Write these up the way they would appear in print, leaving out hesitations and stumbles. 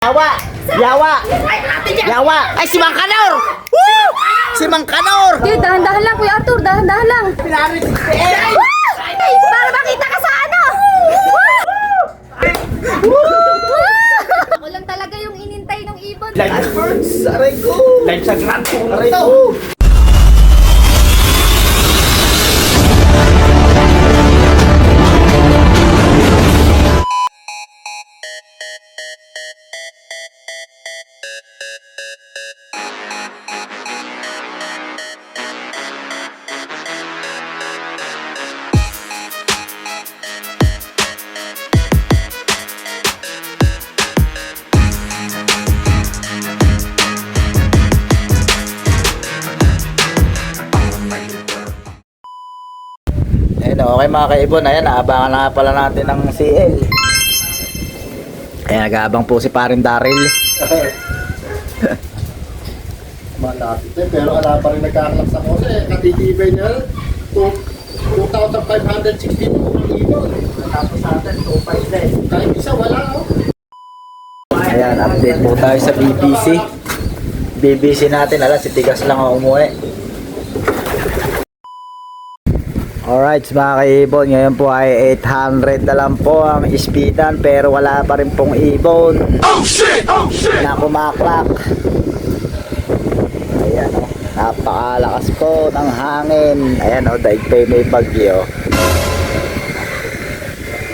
Yawa! Yawa! Yawa! Ay, si Mang Kanor! Woo! Si Mang Kanor! Okay, dahan-dahan lang, Kuya Arthur. Dahan-dahan lang. Pinamit si Ay! Para makita ka sa ano! Ako lang talaga yung inintay ng ibon. Live birds! Aray ko! Live sa Grand Tour! Aray ko! Okay mga kaibon, ayan, naabangan na nga pala natin ng CL. Ayan, nag-aabang po si Parin Daryl. Malapit eh, pero ala pa rin nagkakalak sa kose. Katitibay niya, 2,560 ibon. Tapos sa atin, 2.5 din. Kahit isa, wala oh. Ayan, update po tayo sa BBC. BBC natin, ala, si Tigas lang ang umuwi. Alright mga kaibon, ngayon po ay 800 na lang po ang speedan pero wala pa rin pong ibon. Oh shit! Oh shit! Na kumaklak. Ayan o, napakalakas po ng hangin. Ayan o, daig pa may bagyo.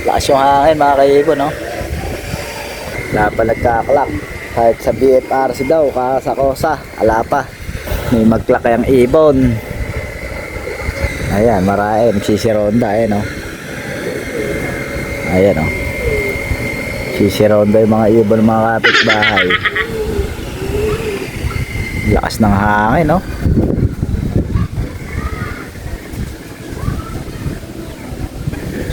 Lakas yung hangin mga kaibon o. Wala pa nagkaklak. Kahit sa BFRC daw, sa Kosa, ala pa. May magklak yung ibon. Ayan, marami, magsisironda, ayan o. Ayan o. Sisironda yung mga ibon ng mga kapitbahay. Lakas ng hangin, no?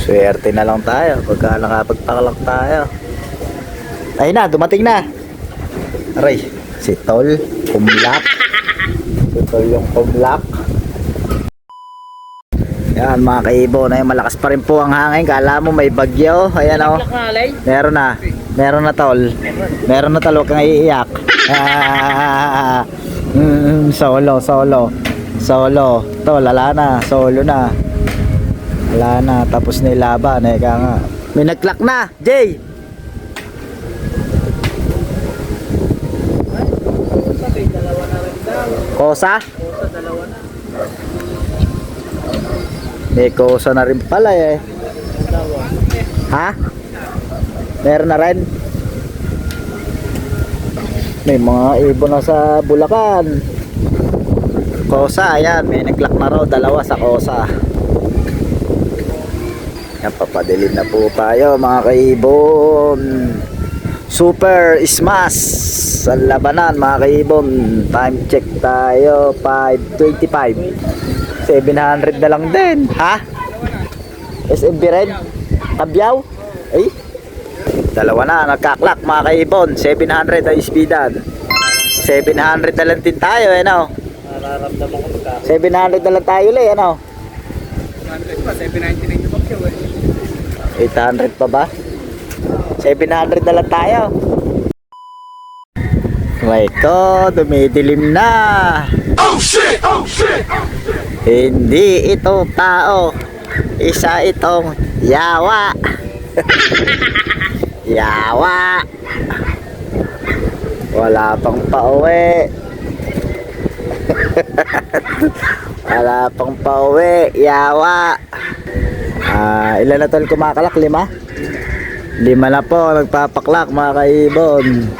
Swerte na lang tayo pagka nakapagpakalak tayo. Ayun na, dumating na. Aray, si Tol, kumlak. Si Tol yung kumlak. Yan mga kaibon, ay malakas pa rin po ang hangin. Kala mo may bagyo. Ayan o. Meron na. Meron na tol. Meron na tol. Huwag kang iiyak. Solo. Solo. Tol, wala na. Solo na. Wala na. Tapos na yung laban. Eka nga. May nagklak na. Jay! Kosa? May kosa na rin pala eh. Ha? Meron na rin. May mga ibon na sa Bulacan. Kosa, ayan. May naglak na raw. Dalawa sa kosa. Yan, papadilim na po tayo mga kaibon. Super smash sa labanan mga kaibon. Time check tayo. 5:25. 700 na lang din, ha? SMB red? Kabyaw? Ay? Dalawa na, nagkaklak mga kaibon. 700 ang speedan. 700 na lang din tayo, ano? 700 na lang tayo ulit, ano? 800 pa ba? 700 na lang tayo. May ko, dumidilim na. Oh shit! Oh shit! Hindi ito tao. Isa itong yawa. Yawa. Wala pang pauwi. Wala pang pauwi. Yawa. Ilan na tol kumakalak? 5? 5 na po nagpapaklak mga kaibon.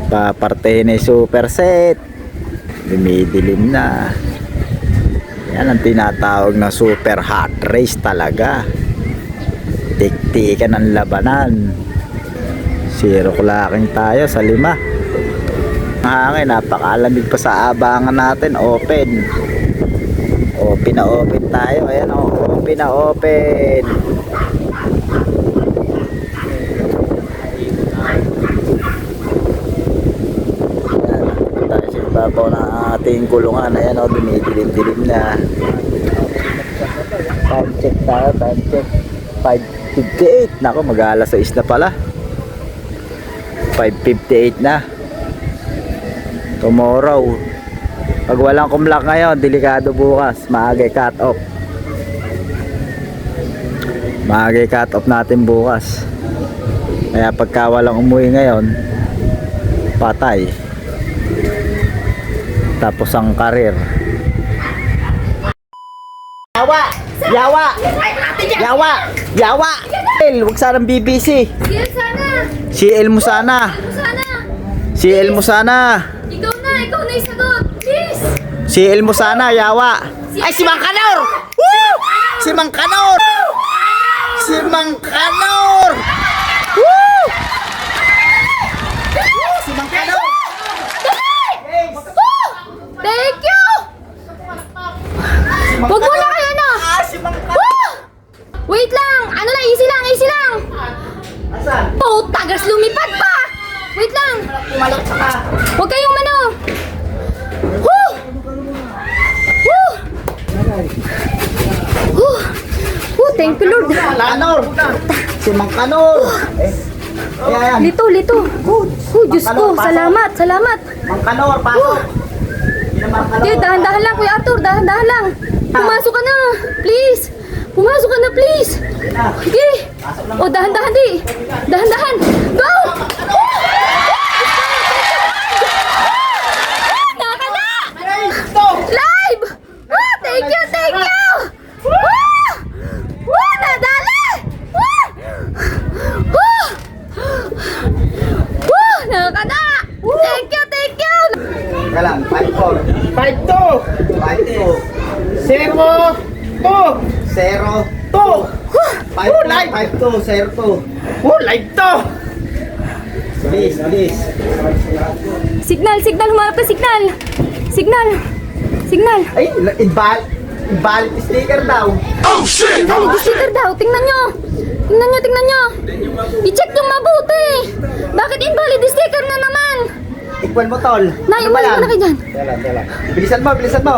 Papartehin ay super set. Dumidilim na. Yan ang tinatawag na super hot race talaga. Tiktikan ng labanan. 0 klaking tayo sa 5. Hangin, napakalamig pa sa abangan natin. Open. Open na open tayo. Ayan o, open na open. Babaw na ating kulungan. Ayan o, dumidilim-dilim na. Time check tayo, time check. 5:58. Nako, mag-alas 6 na pala. 5:58 na. Tomorrow. Pag walang kumlak ngayon, delikado bukas. Maaga cut off. Maaga cut off natin bukas. Kaya pagka walang umuwi ngayon, patay. Tapos ang karir. Yawa! Yawa! Yawa! Yawa! Huwag sanang BBC. Siya sana! CL mo sana. Sana! CL mo sana. Ikaw na yung sagot! Please! CL mo sana, Yawa. Ay, si Mang Kanor! Woo! Si Mang Kanor! Si Mang Kanor! Woo! Si Mang Kanor! Thank you! Wag mo na kayo na! Si Mang Kanor! Wait lang! Ano lang, easy lang, easy lang! Asan? Oh, tagas lumipad pa! Wait lang! Pumalak ka. Huwag kayong mano! Woo! Woo! Woo! Woo! Thank you, Lord! Kanor! Si Mang Kanor! Ayan. Lito, lito! Oh, Diyos ko! Salamat, salamat! Mang Kanor, pasok! Sige, dahan-dahan lang, Kuya Arthur! Dahan-dahan lang! Pumasok ka na! Please! Pumasok ka na, please! Sige! O, dahan-dahan di! Dahan-dahan! Go! Naka na! Live! Woo! Thank you! Thank you! Woo! Woo! Nadali! Woo! Woo! Woo! Naka na! Thank you! Thank you! Kaya lang, 5-4. 5-2! 5-2. 0! 2! 0. 2! 5-2. 0-2. Oh, live to! Bilis, bilis. Signal! Signal! Humarap ka! Signal! Signal! Signal! Ay, invalid sticker daw. Valid sticker daw! Tingnan nyo! Tingnan nyo! Tingnan nyo! I-check nyo mabuti! Bakit invalid sticker na naman? Equal mo, tol. Nay, Ano ba umalik yan? mo na kayo dyan! Tela. Bilisan mo, bilisan mo.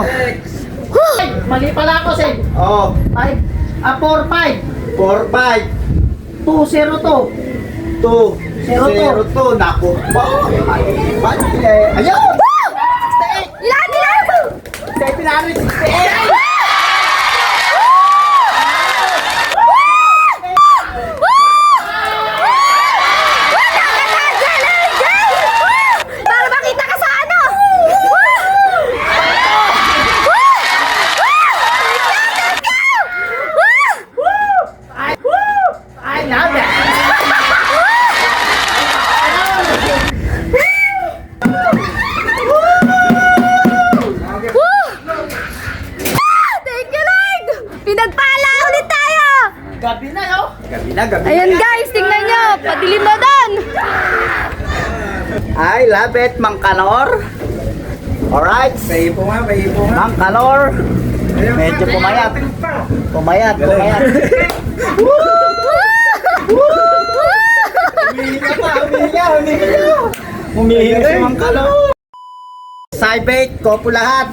Mali pala ako, Sen. Oo. 4-5. 4-5. 2-0-2. 2-0-2. Naku. Ayun! Ilan! Ilan! 768. Para makita ka sa ano! I love it. Thank you, Lord! Pinagpala ulit tayo! Gabi na, yo. Gabi na, gabi Ayan na. guys, tingnan nyo! Padilim na doon! I love it, Mang Kanor. Alright. May ipo nga. Mang Kanor. Medyo pumayat. Pumayat. Humihinga si Mang Kanor. Cybate, kopo lahat.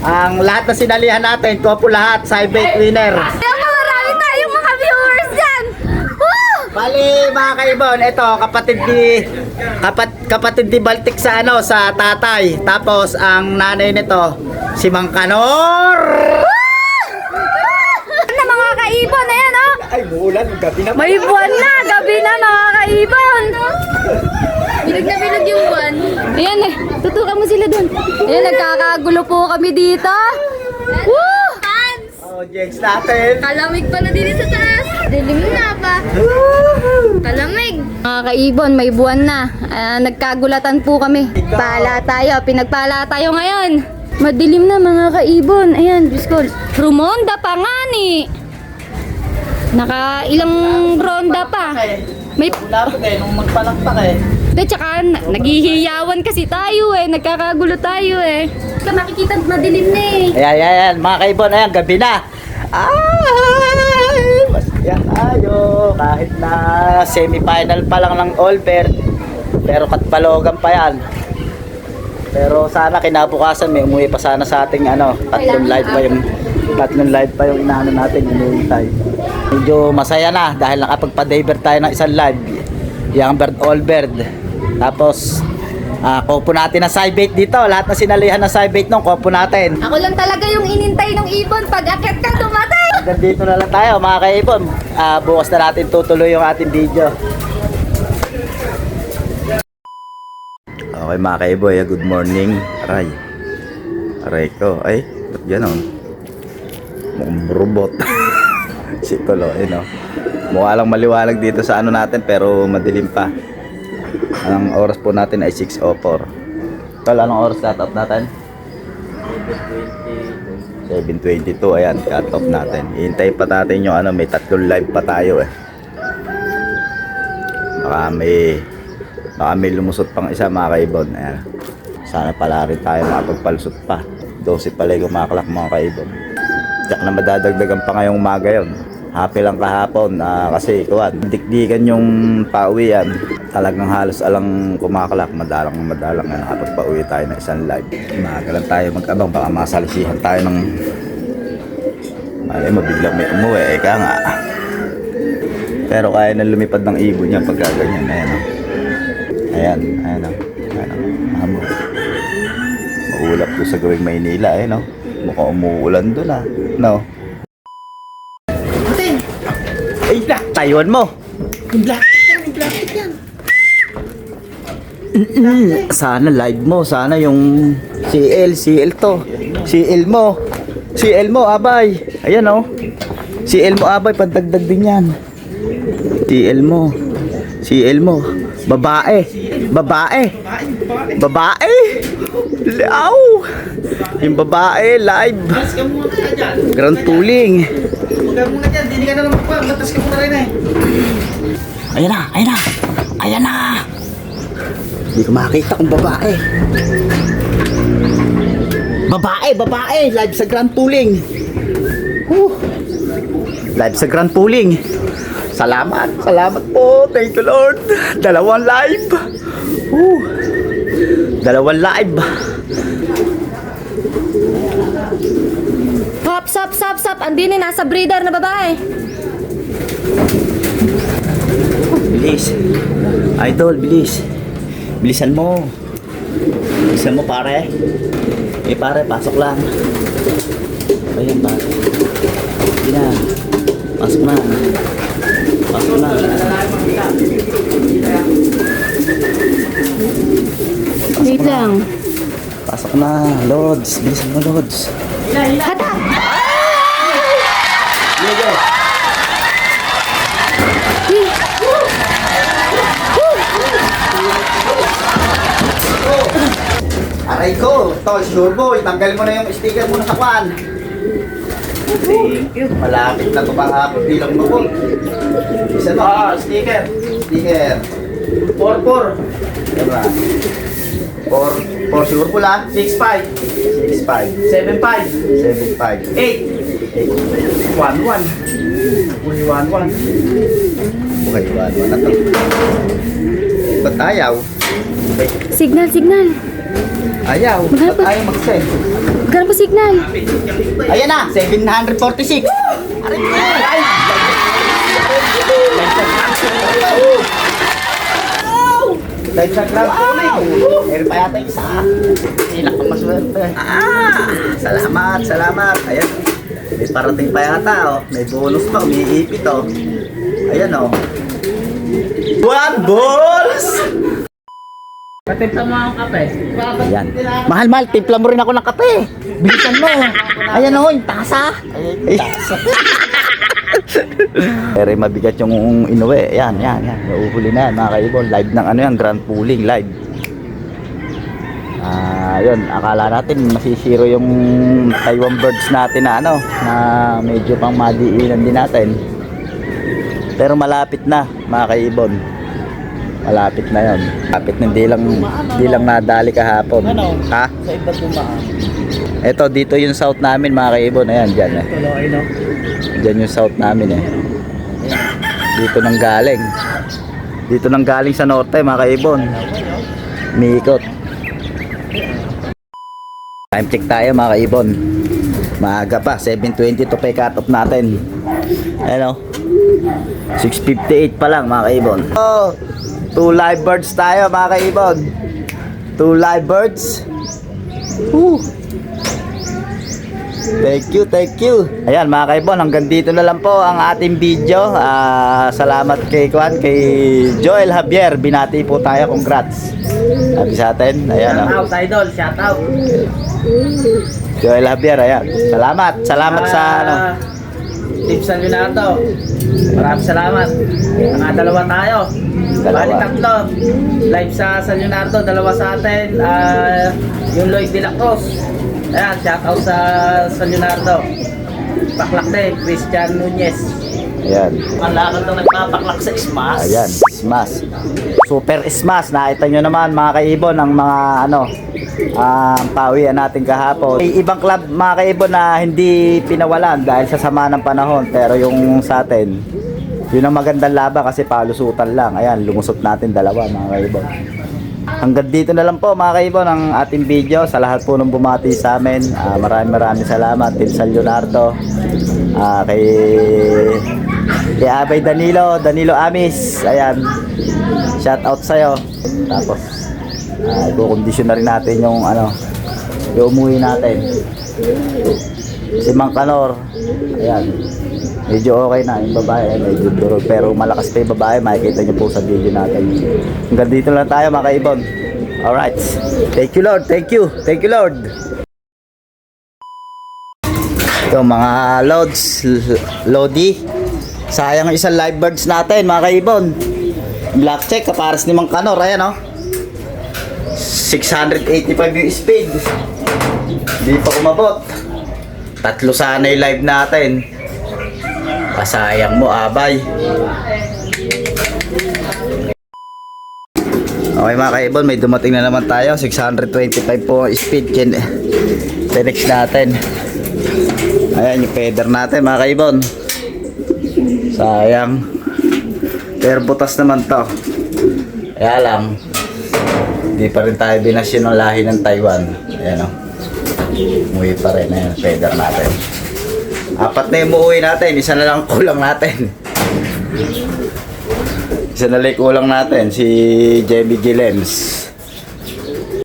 Ang lahat na sinalihan natin, kopo lahat. Cybate winner. Kaya marami tayong mga viewers dyan! Woo! Bali mga kaibon, ito kapatid ni Baltic sa sa tatay. Tapos ang nanay nito si Mang Kanor. Na mga kaibon, ayan oh! Ay, bulan, gabi na. May buwan na! Gabi na mga kaibon! Bilag na bilag yung buwan. Ayan eh, tutukan mo sila dun. Ayan, nagkakagulo po kami dito. Woo! Oh, Jegs natin. Kalamig pala din sa taas. Dilim na pa. Kalamig. Mga kaibon, may buwan na. Nagkagulatan po kami. Pinagpala tayo ngayon. Madilim na mga kaibon. Ayan, Diyos ko. Rumonda pa nga ni. Naka ilang ronda pa. May Wala pa nung magpalakpak tsaka naghihiyawan kasi tayo eh. Nagkakagulo tayo eh. Makikita madilim na eh. Ayan, mga kaibon, ayan, gabi na. Ay, masaya tayo. Kahit na semi-final pa lang ng All-Bear. Pero katbalogan pa yan. Pero sana kinabukasan may umuwi pa sana sa ating tatlong live pa yung inaano natin, inuwintay. Medyo masaya na dahil nakapagpa-dayver tayo ng isang live. Yung bird all bird. Tapos, kopo natin na side bait dito. Lahat na sinalihan na side bait nung kopo natin. Ako lang talaga yung inintay ng ibon. Pag akit ka, dumatay! Hanggang dito na lang tayo mga kaibon. Bukas na natin tutuloy yung ating video. Okay mga kaiboy, good morning. Aray ko. Ay, ba't gano'n? Mukhang robot. Si Kolo, no? Mukha lang maliwanag dito sa ano natin pero madilim pa. Ang oras po natin ay 6:04. Tol, anong oras cut off natin? 7:22. Ayan, cut off natin. Hihintay pa natin yung ano, may 3 live pa tayo eh. Baka may lumusot pang isa mga kaibon. Ayan. Sana pala rin tayo makapagpalusot pa. 12 pala yung kumaklak mga kaibon. Tiyak na madadagdagan pa ngayong umaga yun. Happy lang kahapon kasi dikdikan yung pauwian. Talagang halos alang kumakalak. Madalang na nakapagpauwi tayo ng isang live. Maaga lang tayo mag-abang. Baka masalisihan tayo ng malay mo biglang may umuwi. Eka nga. Pero kaya na lumipad ng ibon niya pagka ganyan. Ayan o. Ayan o. Amo. Maulap ko sa gawing Maynila no? Mukhang umuulan doon no? Ay, Taiwan mo. Black yan. Sana live mo, sana yung CL to. CL mo, abay. Ayan oh. CL mo, abay, pandagdag din yan. CL mo. Babae. Liaw. Yung babae, live. Grand pooling. Huwag muna dyan, hindi ka na naman pa. Batas ka muna rin eh. Ayan na. Hindi ko makakita kung babae. Babae. Live sa grand pooling. Live sa grand pooling. Salamat po. Thank you Lord. Dalawang live. Stop. Andin eh, nasa breeder na babae. Bilis. Idol, bilis. Bilisan mo pare. Pare, pasok lang. Ayan pare. Hindi na. Pasok na. Wait lang. Pasok na, Lods. Bilisan mo, Lods. Hata! Aray ko, tol, sure boy. Tanggal mo na yung sticker mo na sa kwan. Thank you. Malapit na ito panghapon bilang mo po. Isa mo. Sticker. 4. Diba? 4 sure po lang. 6-5. 7-5. 8. 1-1. Uli 1-1. Okay, 1-1 na ito. Ba't ayaw? Signal. Ayaw. Ba't ayaw mag-send? Magkano po signal? Ayan na, 746. Aray ko. Live sa Grand Pooling. Meron pa yata yung isa. Ilang kang maswerte. Salamat. Ayan. May parating pa yata. May bonus pa. Umiipit Ayan One balls! Patimpla mo ang kape. Ayan. Mahal, timpla mo rin ako ng kape. Bilisan mo. Ayan yung tasa. Pero mabigat yung inuwi. Yan. Nauhuli na yan mga kaibon. Live ng Grand Pooling live. Yun, akala natin masisiro yung Taiwan birds natin na medyo pang madiinan din natin. Pero malapit na mga kaibon. Malapit na yun. Malapit na hindi lang nadali kahapon. Ha? Sa iba tumaan. Ito, dito yung south namin mga kaibon. Ayan, dyan Tuloy, no? Dyan yung south namin Dito nang galing sa norte mga kaibon. Miikot. Time check tayo mga kaibon. Maaga pa, 7:20 to pay cut off natin. Ayan 6:58 pa lang mga kaibon. 2 live birds tayo mga kaibon. 2 live birds. Woo. Thank you, thank you. Ayan mga kaibon, hanggang dito na lang po ang ating video. Salamat kay Joel Javier. Binati po tayo, congrats. Sabi sa atin, ayan Shout out, idol. Shout out. Joel Javier, ayan. Salamat sa ano. Team San Leonardo. Maraming salamat. Dalawa tayo. Bali tatlo. Live sa San Leonardo, dalawa sa atin. Yung Lloyd de la Cruz. Ayan, shout out sa San Leonardo. Paklak din, Christian Nunez. Ayan. Ang lakad na nagpapaklak sa Smash. Ayan, smash. Super smash. Nakita nyo naman mga kaibon ang mga pawian natin kahapon. May ibang club mga kaibon na hindi pinawalan dahil sa sama ng panahon. Pero yung sa atin, yun ang magandang laban kasi palusutan lang. Ayan, lumusot natin dalawa mga kaibon. Hanggang dito na lang po mga kaibon ang ating video. Sa lahat po ng bumati sa amin, maraming salamat. Team San Leonardo, kay Abay Danilo Amis, ayan, shout out sa'yo. Tapos i-condition na rin natin yung yung umuwi natin, si Mang Kanor. Ayan, medyo okay na yung babae, medyo durog, pero malakas pa yung babae. Makikita nyo po sa video natin. Hanggang dito lang tayo mga kaibon. Alright, thank you Lord, thank you Lord. Ito mga loads, Lodi. Sayang yung isang live birds natin mga kaibon. Black check kapares ni Mang Kanor. Ayan o, 685 yung speed. Hindi pa umabot. 3 sana yung live natin. Pasayang mo abay. Okay mga kaibon, may dumating na naman tayo. 625 po ang speed. Tinex natin. Ayan yung feather natin mga kaibon. Sayang. Pero butas naman to. Kaya lang, hindi pa rin tayo binasyon ng lahi ng Taiwan. Ayan o, umuwi pa rin. Ayan, feather natin. 4 na yung umuwi natin. Isa na lang kulang natin. Isa na lang kulang natin. Si Jamie Gilems.